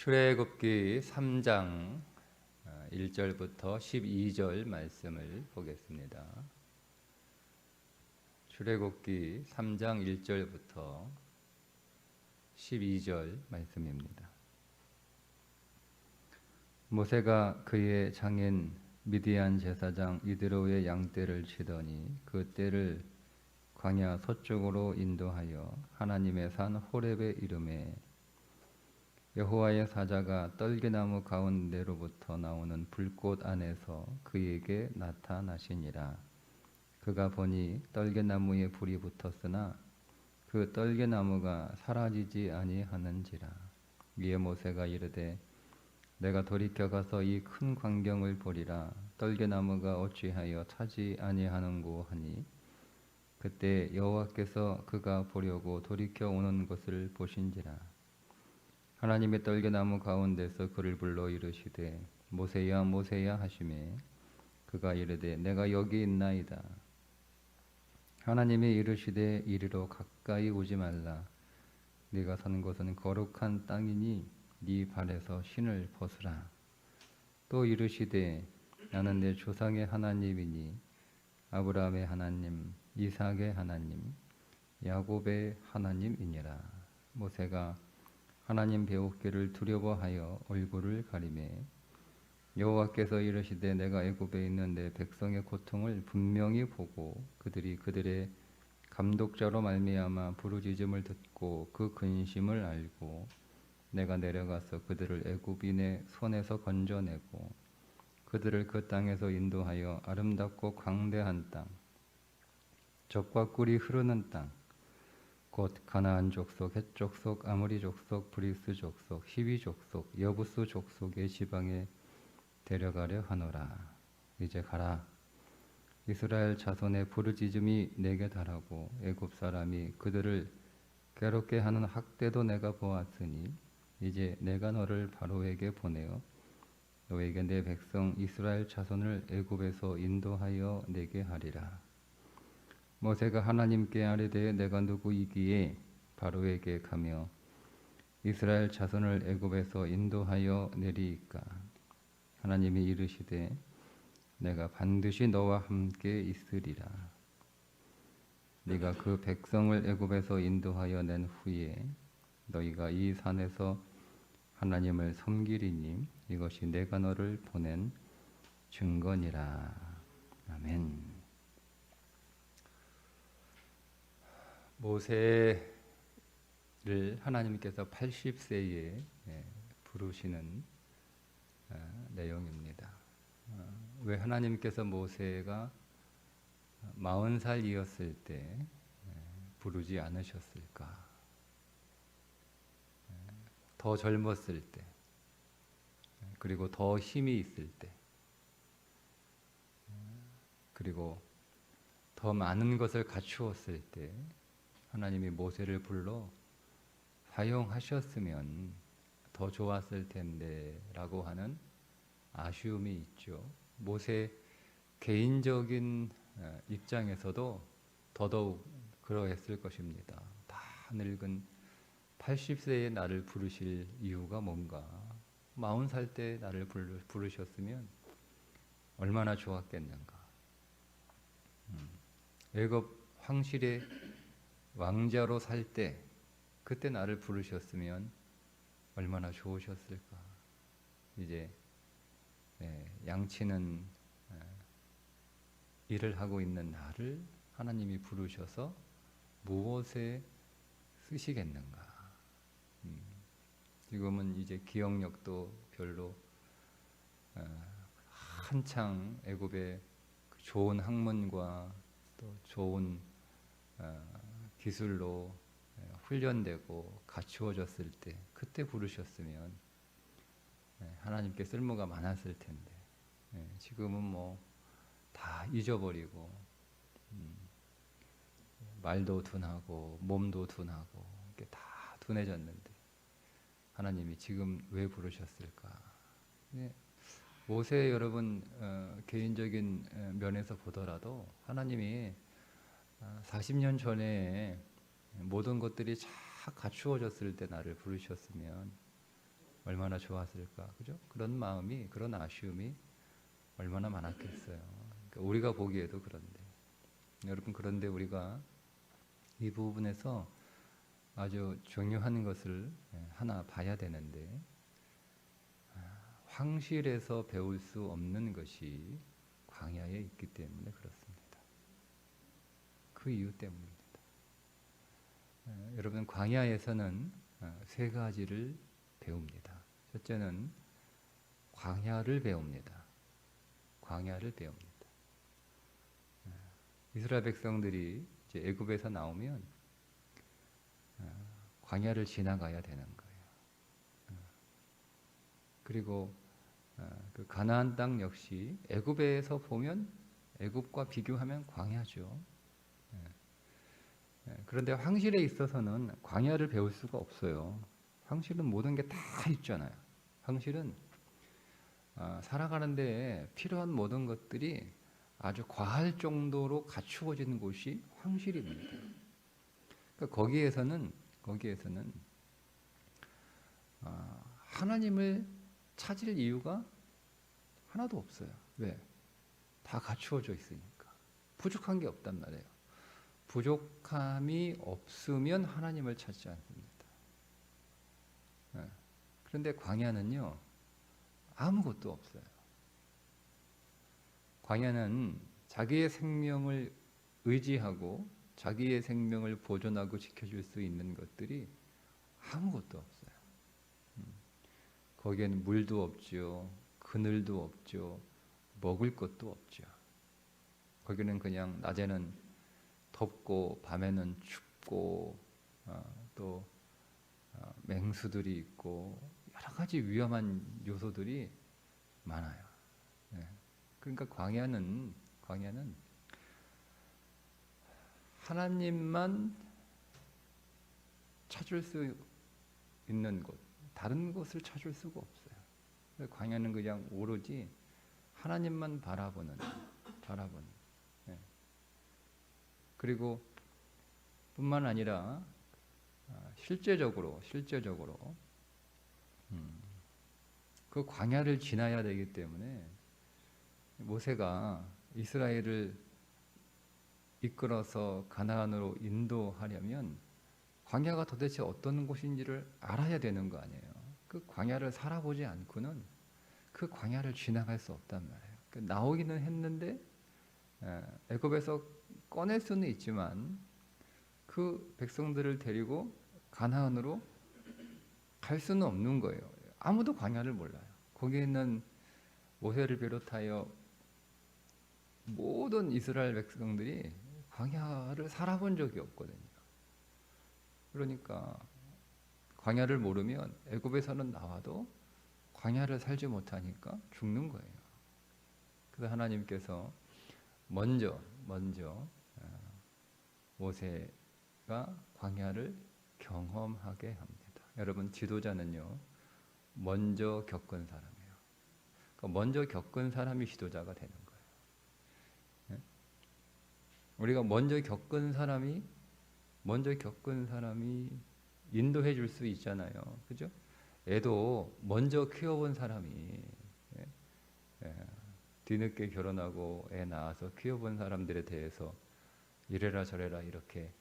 출애굽기 3장 1절부터 12절 말씀을 보겠습니다. 출애굽기 3장 1절부터 12절 말씀입니다. 모세가 그의 장인 미디안 제사장 이드로의 양떼를 치더니 그 떼를 광야 서쪽으로 인도하여 하나님의 산 호렙에 이르매 여호와의 사자가 떨기나무 가운데로부터 나오는 불꽃 안에서 그에게 나타나시니라. 그가 보니 떨기나무에 불이 붙었으나 그 떨기나무가 사라지지 아니하는지라. 이에 모세가 이르되 내가 돌이켜 가서 이 큰 광경을 보리라. 떨기나무가 어찌하여 타지 아니하는고 하니 그때 여호와께서 그가 보려고 돌이켜 오는 것을 보신지라. 하나님의 떨기나무 가운데서 그를 불러 이르시되 모세야 모세야 하시매 그가 이르되 내가 여기 있나이다. 하나님이 이르시되 이리로 가까이 오지 말라. 네가 선 곳은 거룩한 땅이니 네 발에서 신을 벗으라. 또 이르시되 나는 내 조상의 하나님이니 아브라함의 하나님, 이삭의 하나님, 야곱의 하나님이니라. 모세가 하나님 배우기를 두려워하여 얼굴을 가리매 여호와께서 이르시되 내가 애굽에 있는 내 백성의 고통을 분명히 보고 그들이 그들의 감독자로 말미암아 부르짖음을 듣고 그 근심을 알고 내가 내려가서 그들을 애굽인의 손에서 건져내고 그들을 그 땅에서 인도하여 아름답고 광대한 땅, 젖과 꿀이 흐르는 땅, 곧 가나안 족속, 헷 족속, 아모리 족속, 브리스 족속, 히위 족속, 여부스 족속의 지방에 데려가려 하노라. 이제 가라. 이스라엘 자손의 부르짖음이 내게 달하고 애굽 사람이 그들을 괴롭게 하는 학대도 내가 보았으니 이제 내가 너를 바로에게 보내어 너에게 내 백성 이스라엘 자손을 애굽에서 인도하여 내게 하리라. 모세가 하나님께 아뢰되 내가 누구이기에 바로에게 가며 이스라엘 자손을 애굽에서 인도하여 내리이까. 하나님이 이르시되 내가 반드시 너와 함께 있으리라. 네가 그 백성을 애굽에서 인도하여 낸 후에 너희가 이 산에서 하나님을 섬기리니 이것이 내가 너를 보낸 증거니라. 아멘. 모세를 하나님께서 80세에 부르시는 내용입니다. 왜 하나님께서 모세가 40살이었을 때 부르지 않으셨을까? 더 젊었을 때, 그리고 더 힘이 있을 때, 그리고 더 많은 것을 갖추었을 때 하나님이 모세를 불러 사용하셨으면 더 좋았을 텐데 라고 하는 아쉬움이 있죠. 모세 개인적인 입장에서도 더더욱 그러했을 것입니다. 다 늙은 80세의 나를 부르실 이유가 뭔가? 40살 때 나를 부르셨으면 얼마나 좋았겠는가? 애굽 황실의 왕자로 살 때 그때 나를 부르셨으면 얼마나 좋으셨을까? 이제 양치는 일을 하고 있는 나를 하나님이 부르셔서 무엇에 쓰시겠는가? 지금은 이제 기억력도 별로 한창 애굽의 좋은 학문과 또 좋은 기술로 훈련되고 갖추어졌을 때 그때 부르셨으면 하나님께 쓸모가 많았을 텐데 지금은 뭐 다 잊어버리고 말도 둔하고 몸도 둔하고 이렇게 다 둔해졌는데 하나님이 지금 왜 부르셨을까? 모세 여러분 개인적인 면에서 보더라도 하나님이 40년 전에 모든 것들이 잘 갖추어졌을 때 나를 부르셨으면 얼마나 좋았을까, 그죠? 그런 마음이, 그런 아쉬움이 얼마나 많았겠어요. 그러니까 우리가 보기에도 그런데, 여러분, 그런데 우리가 이 부분에서 아주 중요한 것을 하나 봐야 되는데, 황실에서 배울 수 없는 것이 광야에 있기 때문에 그렇습니다. 그 이유 때문입니다. 여러분, 광야에서는 세 가지를 배웁니다. 첫째는 광야를 배웁니다. 광야를 배웁니다. 이스라엘 백성들이 이제 애굽에서 나오면 광야를 지나가야 되는 거예요. 그리고 그 가나안 땅 역시 애굽에서 보면 애굽과 비교하면 광야죠. 그런데 황실에 있어서는 광야를 배울 수가 없어요. 황실은 모든 게 다 있잖아요. 황실은 살아가는데 필요한 모든 것들이 아주 과할 정도로 갖추어지는 곳이 황실입니다. 그러니까 거기에서는 하나님을 찾을 이유가 하나도 없어요. 왜? 다 갖추어져 있으니까. 부족한 게 없단 말이에요. 부족함이 없으면 하나님을 찾지 않습니다. 그런데 광야는요, 아무것도 없어요. 광야는 자기의 생명을 의지하고 자기의 생명을 보존하고 지켜줄 수 있는 것들이 아무것도 없어요. 거기에는 물도 없죠, 그늘도 없죠, 먹을 것도 없죠. 거기는 그냥 낮에는 덥고 밤에는 춥고 또 맹수들이 있고 여러 가지 위험한 요소들이 많아요. 그러니까 광야는 하나님만 찾을 수 있는 곳, 다른 곳을 찾을 수가 없어요. 광야는 그냥 오로지 하나님만 바라보는. 그리고 뿐만 아니라 실제적으로 그 광야를 지나야 되기 때문에 모세가 이스라엘을 이끌어서 가나안으로 인도하려면 광야가 도대체 어떤 곳인지를 알아야 되는 거 아니에요. 그 광야를 살아보지 않고는 그 광야를 지나갈 수 없단 말이에요. 나오기는 했는데 애굽에서 꺼낼 수는 있지만 그 백성들을 데리고 가나안으로 갈 수는 없는 거예요. 아무도 광야를 몰라요. 거기에 있는 모세를 비롯하여 모든 이스라엘 백성들이 광야를 살아본 적이 없거든요. 그러니까 광야를 모르면 애굽에서는 나와도 광야를 살지 못하니까 죽는 거예요. 그래서 하나님께서 먼저 모세가 광야를 경험하게 합니다. 여러분, 지도자는요, 먼저 겪은 사람이에요. 그러니까 먼저 겪은 사람이 지도자가 되는 거예요. 우리가 먼저 겪은 사람이 인도해 줄 수 있잖아요. 그죠? 애도 먼저 키워본 사람이 뒤늦게 결혼하고 애 낳아서 키워본 사람들에 대해서 이래라 저래라 이렇게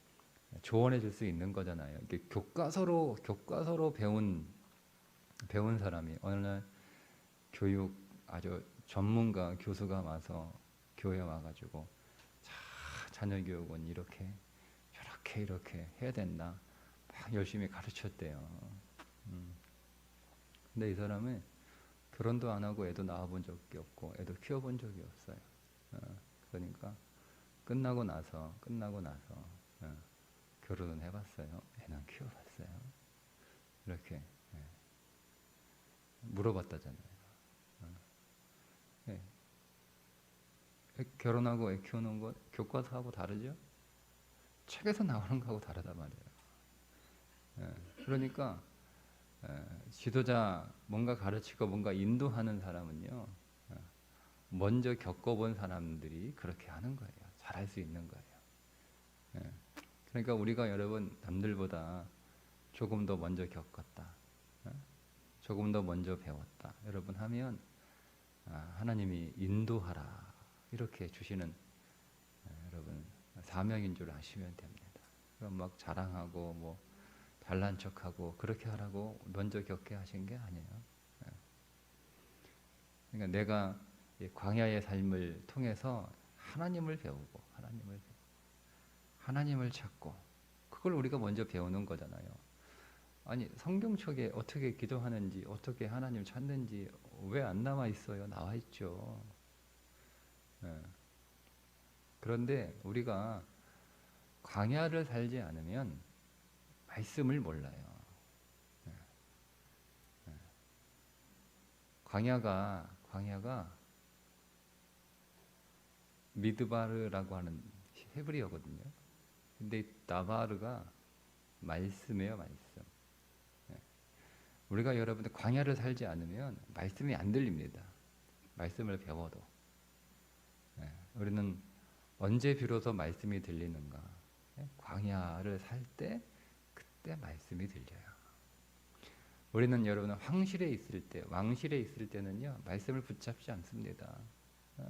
조언해 줄 수 있는 거잖아요. 이게 교과서로 배운 사람이 어느 날 교육 아주 전문가 교수가 와서 교회에 와가지고 자녀 교육은 이렇게 해야 된다 막 열심히 가르쳤대요. 근데 이 사람은 결혼도 안 하고 애도 낳아본 적이 없고 애도 키워본 적이 없어요. 그러니까 끝나고 나서 결혼은 해봤어요. 애는 키워봤어요. 이렇게 물어봤다잖아요. 결혼하고 애 키우는 것 교과서하고 다르죠? 책에서 나오는 거하고 다르단 말이에요. 그러니까 지도자 뭔가 가르치고 뭔가 인도하는 사람은요, 먼저 겪어본 사람들이 그렇게 하는 거예요. 잘할 수 있는 거예요. 그러니까 우리가 여러분 남들보다 조금 더 먼저 겪었다, 조금 더 먼저 배웠다. 여러분 하면 하나님이 인도하라 이렇게 주시는 여러분 사명인 줄 아시면 됩니다. 그럼 막 자랑하고 뭐 잘난 척하고 그렇게 하라고 먼저 겪게 하신 게 아니에요. 그러니까 내가 이 광야의 삶을 통해서 하나님을 배우고 하나님을 찾고 그걸 우리가 먼저 배우는 거잖아요. 아니 성경책에 어떻게 기도하는지 어떻게 하나님 찾는지 왜 안 남아 있어요? 나와 있죠. 예. 그런데 우리가 광야를 살지 않으면 말씀을 몰라요. 예. 예. 광야가 미드바르라고 하는 헤브리어거든요. 근데 나바르가 말씀이에요, 말씀. 예. 우리가 여러분들 광야를 살지 않으면 말씀이 안 들립니다. 말씀을 배워도. 예. 우리는 언제 비로소 말씀이 들리는가? 예. 광야를 살 때 그때 말씀이 들려요. 우리는 여러분 황실에 있을 때, 왕실에 있을 때는요 말씀을 붙잡지 않습니다.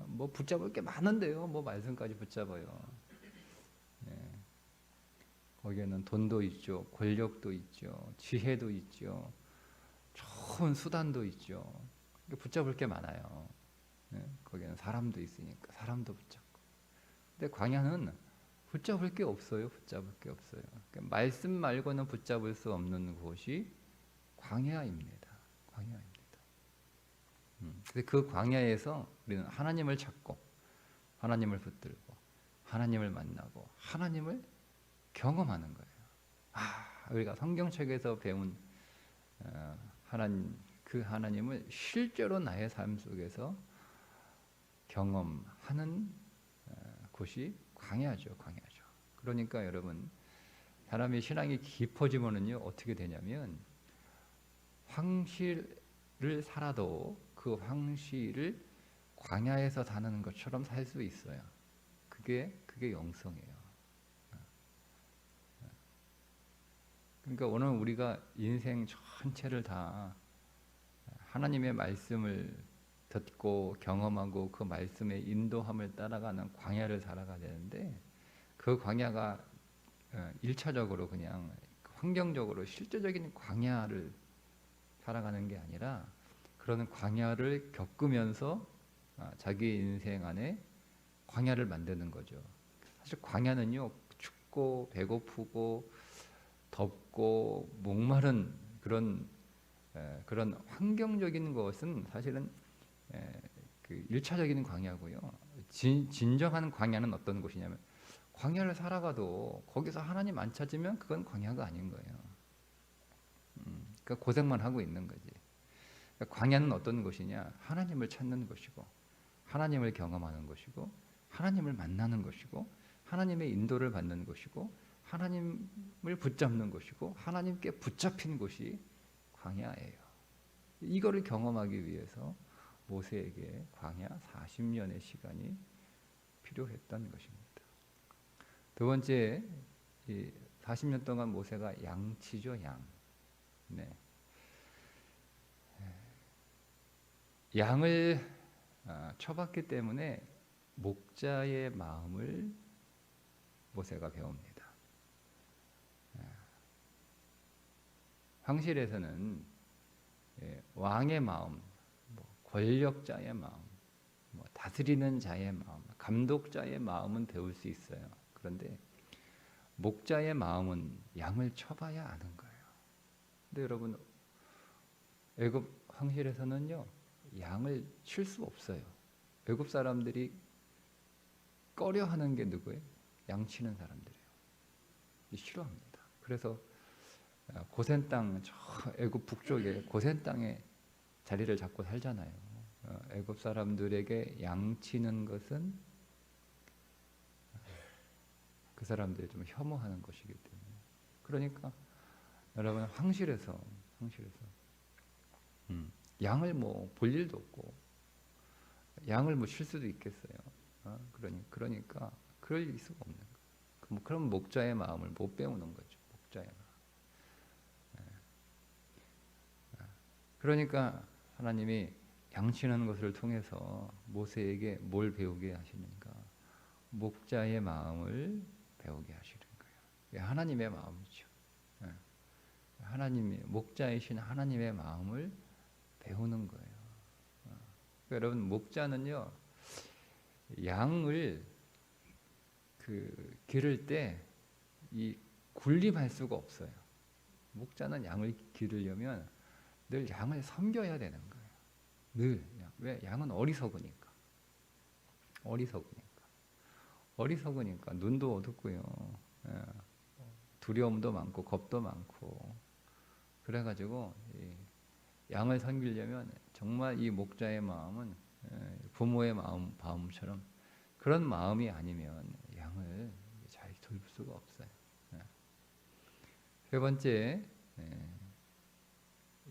뭐 붙잡을 게 많은데요, 뭐 말씀까지 붙잡아요. 예. 거기에는 돈도 있죠, 권력도 있죠, 지혜도 있죠, 좋은 수단도 있죠. 붙잡을 게 많아요. 예. 거기에는 사람도 있으니까 사람도 붙잡고. 근데 광야는 붙잡을 게 없어요. 붙잡을 게 없어요. 그러니까 말씀 말고는 붙잡을 수 없는 곳이 광야입니다. 광야입니다. 근데 그 광야에서 우리는 하나님을 찾고 하나님을 붙들고 하나님을 만나고 하나님을 경험하는 거예요. 우리가 성경책에서 배운 하나님, 그 하나님을 실제로 나의 삶 속에서 경험하는 곳이 광야죠. 광야죠. 그러니까 여러분 사람이 신앙이 깊어지면은요 어떻게 되냐면 황실을 살아도 그 황실을 광야에서 사는 것처럼 살 수 있어요. 그게 영성이에요. 그러니까 오늘 우리가 인생 전체를 다 하나님의 말씀을 듣고 경험하고 그 말씀의 인도함을 따라가는 광야를 살아가야 되는데 그 광야가 1차적으로 그냥 환경적으로 실제적인 광야를 살아가는 게 아니라 그런 광야를 겪으면서 자기 인생 안에 광야를 만드는 거죠. 사실 광야는요 춥고 배고프고 덥고 목마른 그런 환경적인 것은 사실은 그 1차적인 광야고요. 진정한 광야는 어떤 곳이냐면 광야를 살아가도 거기서 하나님 안 찾으면 그건 광야가 아닌 거예요. 그러니까 고생만 하고 있는 거지. 그러니까 광야는 어떤 곳이냐? 하나님을 찾는 곳이고 하나님을 경험하는 곳이고 하나님을 만나는 곳이고 하나님의 인도를 받는 곳이고 하나님을 붙잡는 곳이고 하나님께 붙잡힌 곳이 광야예요. 이거를 경험하기 위해서 모세에게 광야 40년의 시간이 필요했던 것입니다. 두 번째, 40년 동안 모세가 양치죠, 양. 네. 양을 쳐봤기 때문에 목자의 마음을 모세가 배웁니다. 황실에서는 왕의 마음, 권력자의 마음, 다스리는 자의 마음, 감독자의 마음은 배울 수 있어요. 그런데 목자의 마음은 양을 쳐봐야 아는 거예요. 근데 여러분 애굽 황실에서는요 양을 칠 수 없어요. 애굽 사람들이 꺼려하는 게 누구예요? 양 치는 사람들이에요. 싫어합니다. 그래서 고센 땅, 저 애굽 북쪽에 고센 땅에 자리를 잡고 살잖아요. 애굽 사람들에게 양 치는 것은 그 사람들이 좀 혐오하는 것이기 때문에. 그러니까 여러분 황실에서 양을 뭐 볼 일도 없고 양을 뭐 칠 수도 있겠어요. 그러니까 그럴 수가 없는 거예요. 그럼 목자의 마음을 못 배우는 거죠. 목자의 마음. 그러니까 하나님이 양치는 것을 통해서 모세에게 뭘 배우게 하시는가? 목자의 마음을 배우게 하시는 거예요. 하나님의 마음이죠. 하나님이 목자이신 하나님의 마음을 배우는 거예요. 여러분, 목자는요, 양을 기를 때 이 군림할 수가 없어요. 목자는 양을 기르려면 늘 양을 섬겨야 되는 거예요. 늘. 왜? 양은 어리석으니까. 어리석으니까 눈도 어둡고요. 두려움도 많고 겁도 많고. 그래가지고 양을 섬기려면 정말 이 목자의 마음은 부모의 마음처럼 그런 마음이 아니면 양을 잘 돌볼 수가 없어요. 세 번째,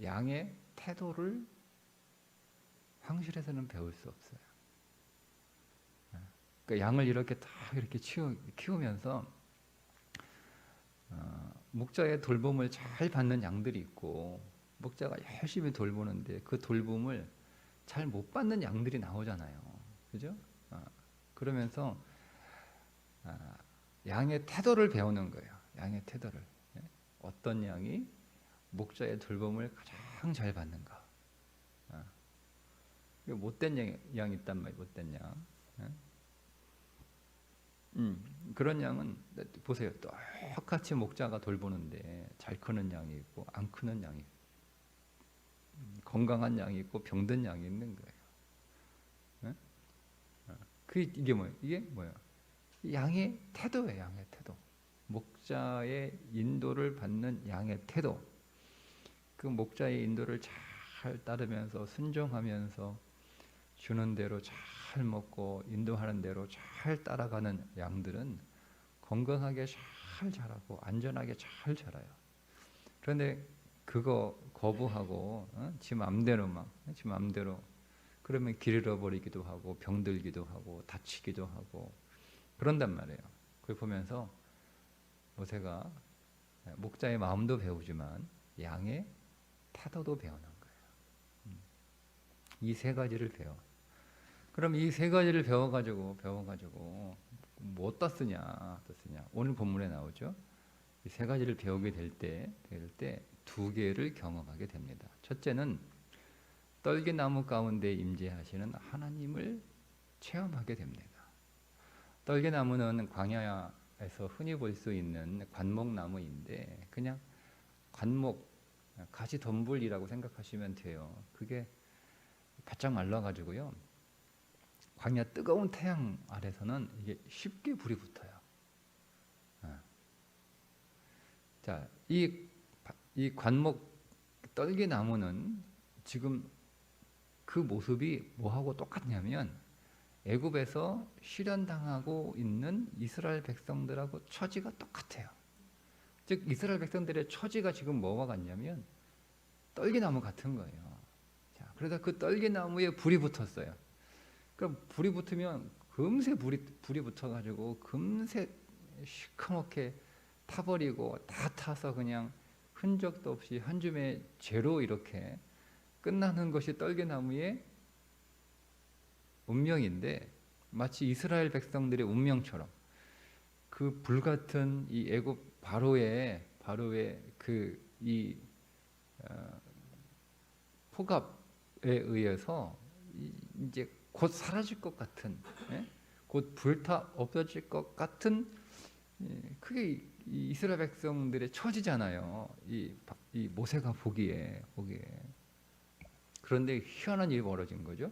양의 태도를 황실에서는 배울 수 없어요. 그러니까 양을 이렇게 키우면서 목자의 돌봄을 잘 받는 양들이 있고, 목자가 열심히 돌보는데 그 돌봄을 잘 못 받는 양들이 나오잖아요. 그죠? 그러면서 양의 태도를 배우는 거예요. 양의 태도를. 어떤 양이 목자의 돌봄을 가장 잘 받는가. 못된 양이 있단 말이에요. 못된 양. 그런 양은 보세요. 똑같이 목자가 돌보는데 잘 크는 양이 있고 안 크는 양이 있고, 건강한 양이 있고 병든 양이 있는 거예요. 이게 뭐예요? 이게 뭐예요? 양의 태도예요. 양의 태도. 목자의 인도를 받는 양의 태도. 그 목자의 인도를 잘 따르면서 순종하면서 주는 대로 잘 먹고 인도하는 대로 잘 따라가는 양들은 건강하게 잘 자라고 안전하게 잘 자라요. 그런데 그거 거부하고 지 맘대로 그러면 길 잃어버리기도 하고 병들기도 하고 다치기도 하고 그런단 말이에요. 그걸 보면서 모세가 목자의 마음도 배우지만 양의 태도도 배우는 거예요. 이 세 가지를 배워. 그럼 이 세 가지를 배워가지고 뭐 어디다 쓰냐? 오늘 본문에 나오죠. 이 세 가지를 배우게 될 때 두 개를 경험하게 됩니다. 첫째는 떨기나무 가운데 임재하시는 하나님을 체험하게 됩니다. 떨기나무는 광야에서 흔히 볼 수 있는 관목나무인데 그냥 관목, 가시덤불이라고 생각하시면 돼요. 그게 바짝 말라가지고요. 광야 뜨거운 태양 아래서는 이게 쉽게 불이 붙어요. 자, 이 관목 떨기나무는 지금 그 모습이 뭐하고 똑같냐면 애굽에서 실현당하고 있는 이스라엘 백성들하고 처지가 똑같아요. 즉 이스라엘 백성들의 처지가 지금 뭐와 같냐면 떨기나무 같은 거예요. 자, 그러다 그 떨기나무에 불이 붙었어요. 그럼 불이 붙으면 금세 불이 붙어가지고 금세 시커멓게 타버리고 다 타서 그냥 흔적도 없이 한 줌의 재로 이렇게 끝나는 것이 떨기나무의 운명인데 마치 이스라엘 백성들의 운명처럼 그 불같은 이 애굽 바로의 폭압에 의해서 이제 곧 사라질 것 같은, 곧 불타 없어질 것 같은, 그게 이스라엘 백성들의 처지잖아요. 이 모세가 보기에. 그런데 희한한 일이 벌어진 거죠.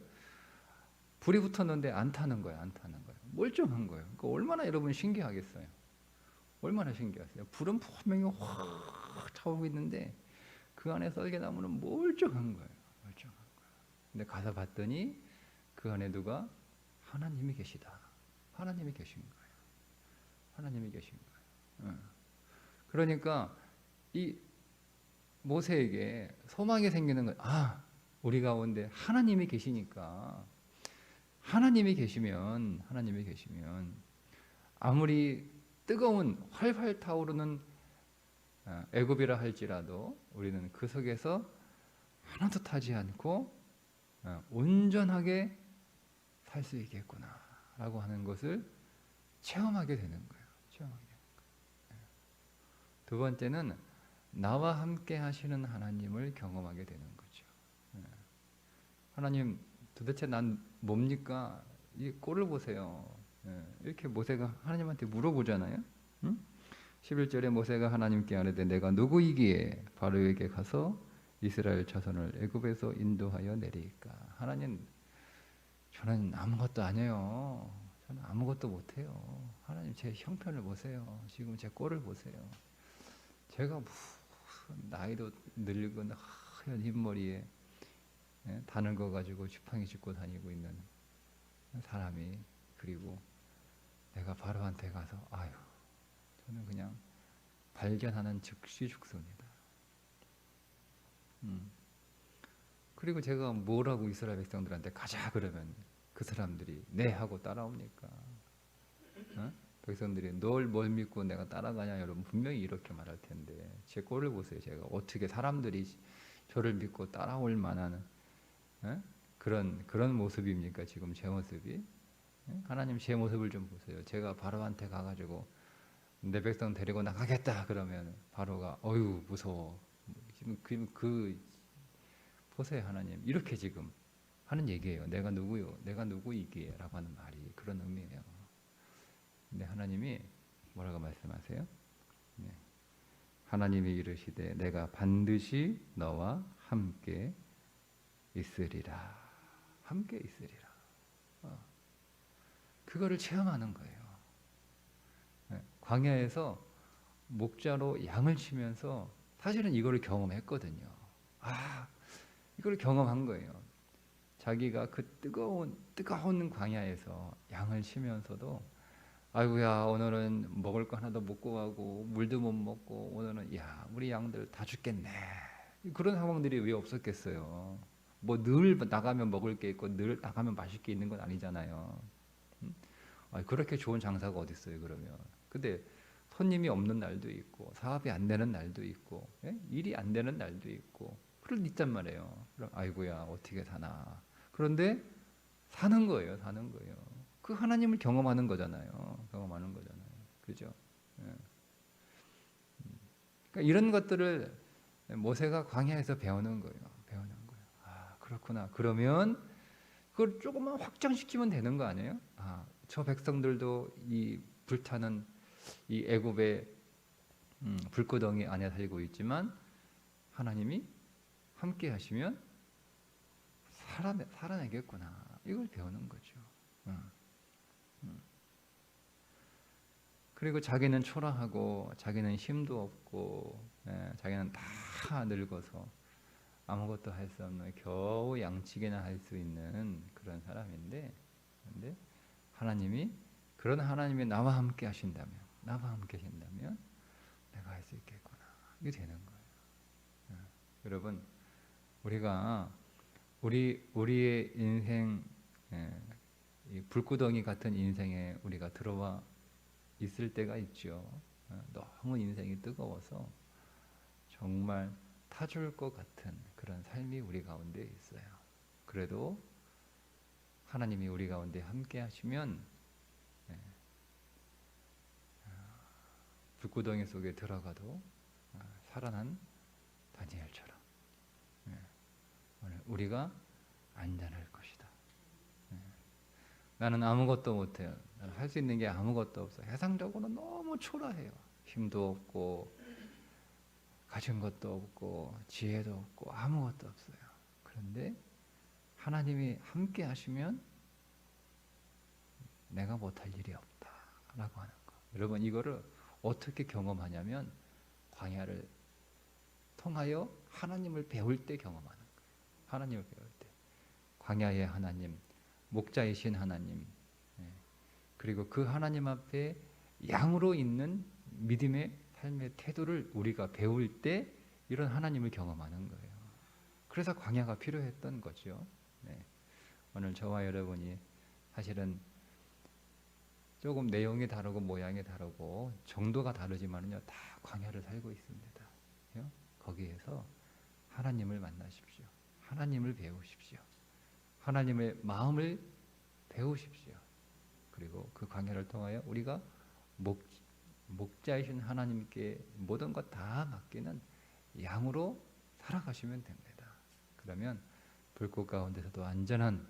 불이 붙었는데 안 타는 거예요. 멀쩡한 거예요. 그러니까 얼마나 여러분 신기하겠어요. 얼마나 신기하세요. 불은 분명히 확 타오르고 있는데 그 안에 떨기나무는 멀쩡한 거예요. 근데 가서 봤더니 그 안에 누가? 하나님이 계시다. 하나님이 계신 거예요. 그러니까 이 모세에게 소망이 생기는 거예요. 우리 가운데 하나님이 계시니까 하나님이 계시면 아무리 뜨거운 활활 타오르는 애굽이라 할지라도 우리는 그 속에서 하나도 타지 않고 온전하게 살 수 있겠구나라고 하는 것을 체험하게 되는 거예요. 체험하게 되는 거예요. 두 번째는 나와 함께 하시는 하나님을 경험하게 되는 거죠. 하나님 도대체 난 뭡니까? 이 꼴을 보세요. 이렇게 모세가 하나님한테 물어보잖아요. 응? 11절에 모세가 하나님께 아뢰되 내가 누구이기에 바로에게 가서 이스라엘 자손을 애굽에서 인도하여 내리까. 하나님, 저는 아무것도 아니에요. 저는 아무것도 못해요. 하나님 제 형편을 보세요. 지금 제 꼴을 보세요. 제가 무슨 나이도 늙은 하얀 흰머리에 다 늙어가지고 지팡이 짚고 다니고 있는 사람이, 그리고 내가 바로한테 가서 아유, 저는 그냥 발견하는 즉시 죽습니다. 그리고 제가 뭐라고 이스라엘 백성들한테 가자 그러면 그 사람들이 네 하고 따라옵니까? 백성들이 널 뭘 믿고 내가 따라가냐, 여러분 분명히 이렇게 말할 텐데 제 꼴을 보세요. 제가 어떻게 사람들이 저를 믿고 따라올 만한 그런 모습입니까? 지금 제 모습이? 하나님 제 모습을 좀 보세요. 제가 바로한테 가가지고 내 백성 데리고 나가겠다 그러면 바로가 어휴 무서워. 지금 그 보세요 하나님, 이렇게 지금 하는 얘기예요. 내가 누구요? 내가 누구이기에 라고 하는 말이 그런 의미예요. 근데 하나님이 뭐라고 말씀하세요? 네. 하나님이 이르시되 내가 반드시 너와 함께 있으리라. 함께 있으리라. 그거를 체험하는 거예요. 광야에서 목자로 양을 치면서 사실은 이거를 경험했거든요. 이걸 경험한 거예요. 자기가 그 뜨거운 광야에서 양을 치면서도 아이고야, 오늘은 먹을 거 하나도 못 구하고 물도 못 먹고 오늘은 야 우리 양들 다 죽겠네. 그런 상황들이 왜 없었겠어요. 뭐 늘 나가면 먹을 게 있고 늘 나가면 마실 게 있는 건 아니잖아요. 그렇게 좋은 장사가 어디 있어요 그러면. 근데 손님이 없는 날도 있고 사업이 안 되는 날도 있고 일이 안 되는 날도 있고 그럴 있단 말이에요. 그럼 아이고야 어떻게 사나. 그런데 사는 거예요. 사는 거예요. 그 하나님을 경험하는 거잖아요. 경험하는 거잖아요. 그죠? 그러니까 이런 것들을 모세가 광야에서 배우는 거예요. 배우는 거예요. 그렇구나. 그러면 그걸 조금만 확장시키면 되는 거 아니에요? 저 백성들도 이 불타는 이 애굽의 불구덩이 안에 살고 있지만 하나님이 함께 하시면 살아내겠구나. 이걸 배우는 거죠. 그리고 자기는 초라하고 자기는 힘도 없고 자기는 다 늙어서 아무것도 할 수 없는 겨우 양치기나 할 수 있는 그런 사람인데, 그런데 하나님이 그런 하나님이 나와 함께 하신다면 내가 할 수 있겠구나. 이게 되는 거예요. 여러분, 우리가 우리의 인생, 이 불구덩이 같은 인생에 우리가 들어와 있을 때가 있죠. 너무 인생이 뜨거워서 정말 타줄 것 같은 그런 삶이 우리 가운데 있어요. 그래도 하나님이 우리 가운데 함께 하시면 불구덩이 속에 들어가도 살아난 다니엘처럼 오늘 우리가 안전할 것이다. 나는 아무것도 못해요. 나는 할 수 있는 게 아무것도 없어. 세상적으로 너무 초라해요. 힘도 없고 가진 것도 없고 지혜도 없고 아무것도 없어요. 그런데 하나님이 함께 하시면 내가 못할 일이 없다라고 하는 거. 여러분, 이거를 어떻게 경험하냐면 광야를 통하여 하나님을 배울 때 경험하는 거예요. 하나님을 배울 때. 광야의 하나님, 목자이신 하나님, 그리고 그 하나님 앞에 양으로 있는 믿음의 삶의 태도를 우리가 배울 때 이런 하나님을 경험하는 거예요. 그래서 광야가 필요했던 거죠. 오늘 저와 여러분이 사실은 조금 내용이 다르고 모양이 다르고 정도가 다르지만요, 다 광야를 살고 있습니다. 거기에서 하나님을 만나십시오. 하나님을 배우십시오. 하나님의 마음을 배우십시오. 그리고 그 광야를 통하여 우리가 목자이신 하나님께 모든 것 다 맡기는 양으로 살아가시면 됩니다. 그러면 불꽃 가운데서도 안전한,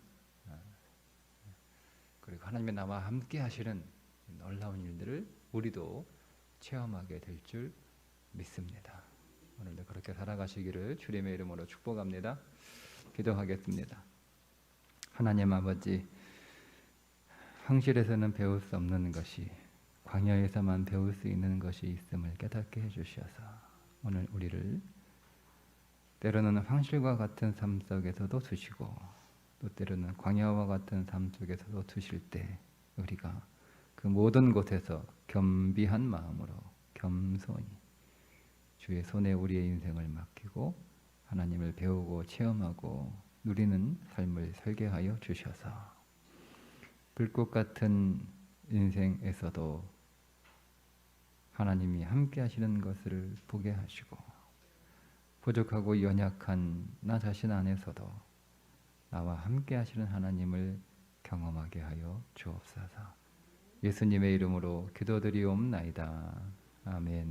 그리고 하나님의 나와 함께 하시는 놀라운 일들을 우리도 체험하게 될 줄 믿습니다. 오늘도 그렇게 살아가시기를 주님의 이름으로 축복합니다. 기도하겠습니다. 하나님 아버지, 황실에서는 배울 수 없는 것이 광야에서만 배울 수 있는 것이 있음을 깨닫게 해주셔서 오늘 우리를 때로는 황실과 같은 삶 속에서도 두시고 또 때로는 광야와 같은 삶 속에서도 두실 때 우리가 그 모든 곳에서 겸비한 마음으로 겸손히 주의 손에 우리의 인생을 맡기고 하나님을 배우고 체험하고 누리는 삶을 설계하여 주셔서 불꽃 같은 인생에서도 하나님이 함께 하시는 것을 보게 하시고 부족하고 연약한 나 자신 안에서도 나와 함께 하시는 하나님을 경험하게 하여 주옵소서. 예수님의 이름으로 기도드리옵나이다. 아멘.